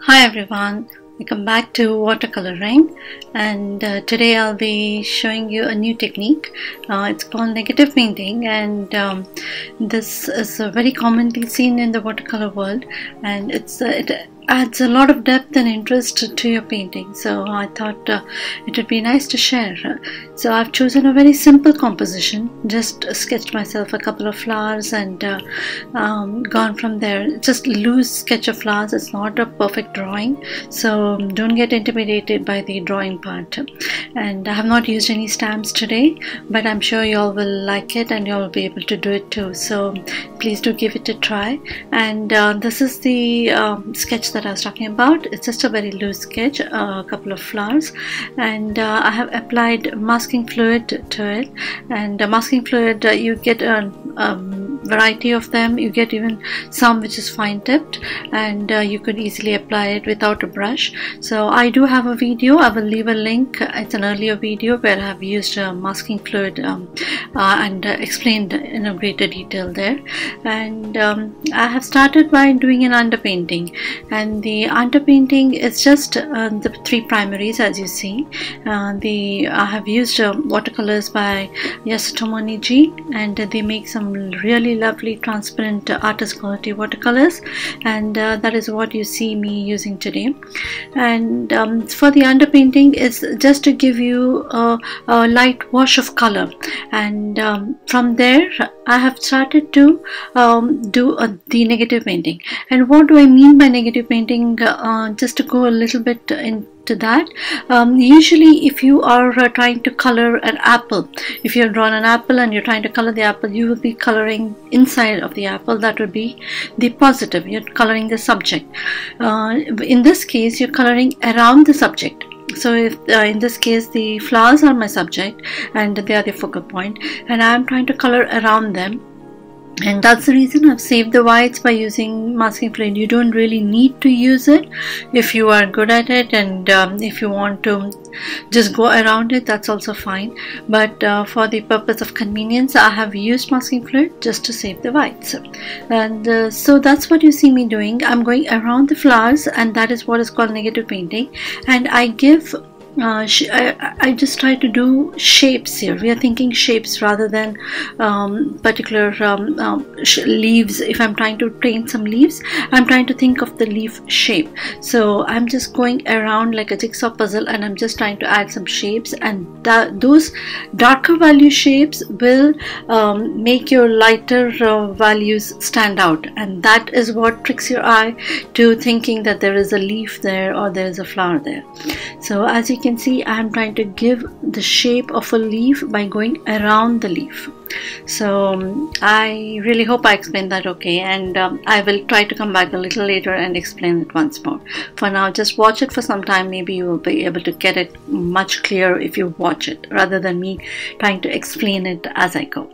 Hi everyone, welcome back to watercoloring, and today I'll be showing you a new technique. It's called negative painting, and this is very commonly seen in the watercolor world, and it adds a lot of depth and interest to your painting, so I thought it would be nice to share. So I've chosen a very simple composition, just sketched myself a couple of flowers and gone from there. Just loose sketch of flowers. It's not a perfect drawing, so don't get intimidated by the drawing part. And I have not used any stamps today, but I'm sure you all will like it and you all will be able to do it too, so please do give it a try. And this is the sketch that I was talking about. It's just a very loose sketch, a couple of flowers, and I have applied masking fluid to it. And masking fluid, you get a variety of them. You get even some which is fine tipped, and you could easily apply it without a brush. So I do have a video. I will leave a link. It's an earlier video where I have used masking fluid and explained in a greater detail there. And I have started by doing an underpainting, and the underpainting is just the three primaries, as you see. I have used watercolors by Yasutomo G, and they make some really lovely transparent artist quality watercolors, and that is what you see me using today. And for the underpainting, is just to give you a light wash of color, and from there I have started to do the negative painting. And what do I mean by negative painting? Just to go a little bit into that, usually if you are trying to color an apple, if you have drawn an apple and you're trying to color the apple, you will be coloring inside of the apple. That would be the positive. You're coloring the subject. In this case, you're coloring around the subject. So if in this case the flowers are my subject and they are the focal point, and I'm trying to color around them. And that's the reason I've saved the whites by using masking fluid. You don't really need to use it if you are good at it, and if you want to just go around it, that's also fine. But for the purpose of convenience, I have used masking fluid just to save the whites. And so that's what you see me doing. I'm going around the flowers, and that is what is called negative painting. And I give I just try to do shapes here. We are thinking shapes rather than particular leaves. If I'm trying to paint some leaves, I'm trying to think of the leaf shape. So I'm just going around like a jigsaw puzzle, and I'm just trying to add some shapes, and those darker value shapes will make your lighter values stand out, and that is what tricks your eye to thinking that there is a leaf there or there is a flower there. So as you can see, I am trying to give the shape of a leaf by going around the leaf. So I really hope I explained that okay, and I will try to come back a little later and explain it once more. For now, just watch it for some time. Maybe you will be able to get it much clearer if you watch it rather than me trying to explain it as I go.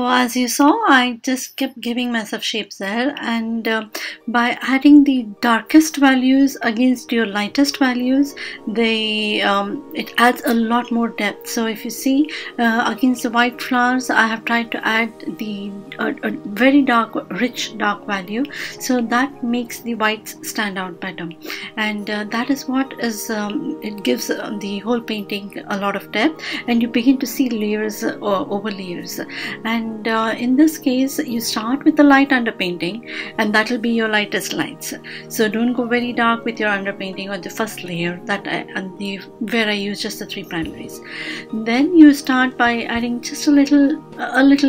So as you saw, I just kept giving myself shapes there, and by adding the darkest values against your lightest values, it adds a lot more depth. So if you see against the white flowers, I have tried to add the a very dark, rich dark value, so that makes the whites stand out better, and that is what is it gives the whole painting a lot of depth, and you begin to see layers over layers. And in this case, you start with the light underpainting, and that will be your lightest lights. So don't go very dark with your underpainting or the first layer where I use just the 3 primaries. Then you start by adding just a little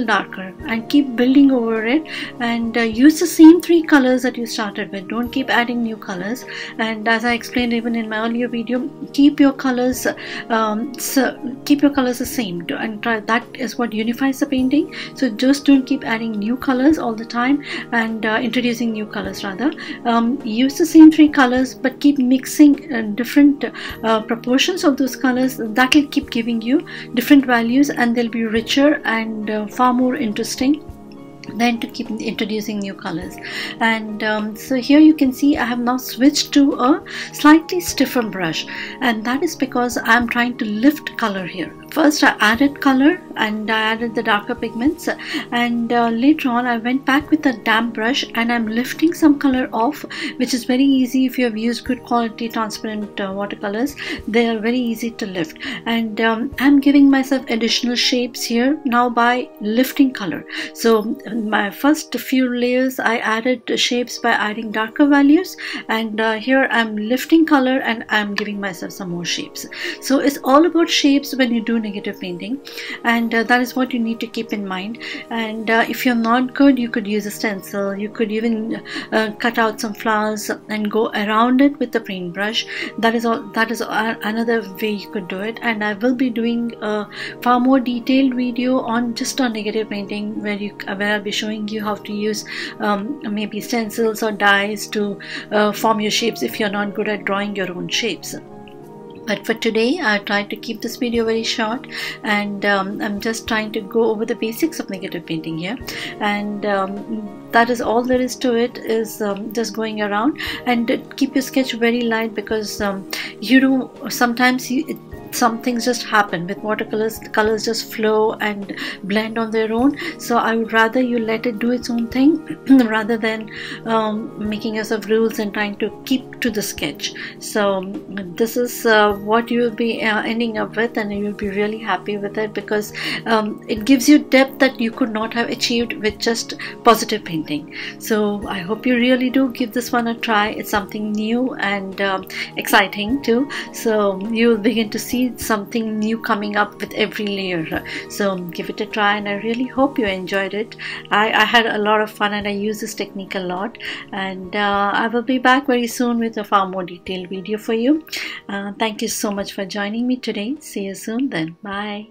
darker, and keep building over it, and use the same 3 colors that you started with. Don't keep adding new colors. And as I explained even in my earlier video, keep your colors the same, and that is what unifies the painting. So just don't keep adding new colors all the time, and introducing new colors rather. Use the same 3 colors, but keep mixing different proportions of those colors. That will keep giving you different values, and they'll be richer and far more interesting than to keep introducing new colors. And so here you can see I have now switched to a slightly stiffer brush, and that is because I'm trying to lift color here. First I added color, and I added the darker pigments, and later on I went back with a damp brush, and I'm lifting some color off, which is very easy if you have used good quality transparent watercolors. They are very easy to lift, and I'm giving myself additional shapes here now by lifting color. So my first few layers I added shapes by adding darker values, and here I'm lifting color and I'm giving myself some more shapes. So it's all about shapes when you do negative painting, and that is what you need to keep in mind. And if you're not good, you could use a stencil. You could even cut out some flowers and go around it with the paintbrush. That is another way you could do it, and I will be doing a far more detailed video on negative painting, where I'll be showing you how to use maybe stencils or dyes to form your shapes if you're not good at drawing your own shapes. But for today, I tried to keep this video very short, and I'm just trying to go over the basics of negative painting here, and that is all there is to it, is just going around, and keep your sketch very light, because sometimes some things just happen with watercolors. The colors just flow and blend on their own. So I would rather you let it do its own thing rather than making yourself rules and trying to keep to the sketch. So this is what you will be ending up with, and you will be really happy with it, because it gives you depth that you could not have achieved with just positive painting. So I hope you really do give this one a try. It's something new and exciting too. So you will begin to see something new coming up with every layer. So give it a try, and I really hope you enjoyed it. I had a lot of fun, and I use this technique a lot, and I will be back very soon with a far more detailed video for you. Thank you so much for joining me today. See you soon then. Bye.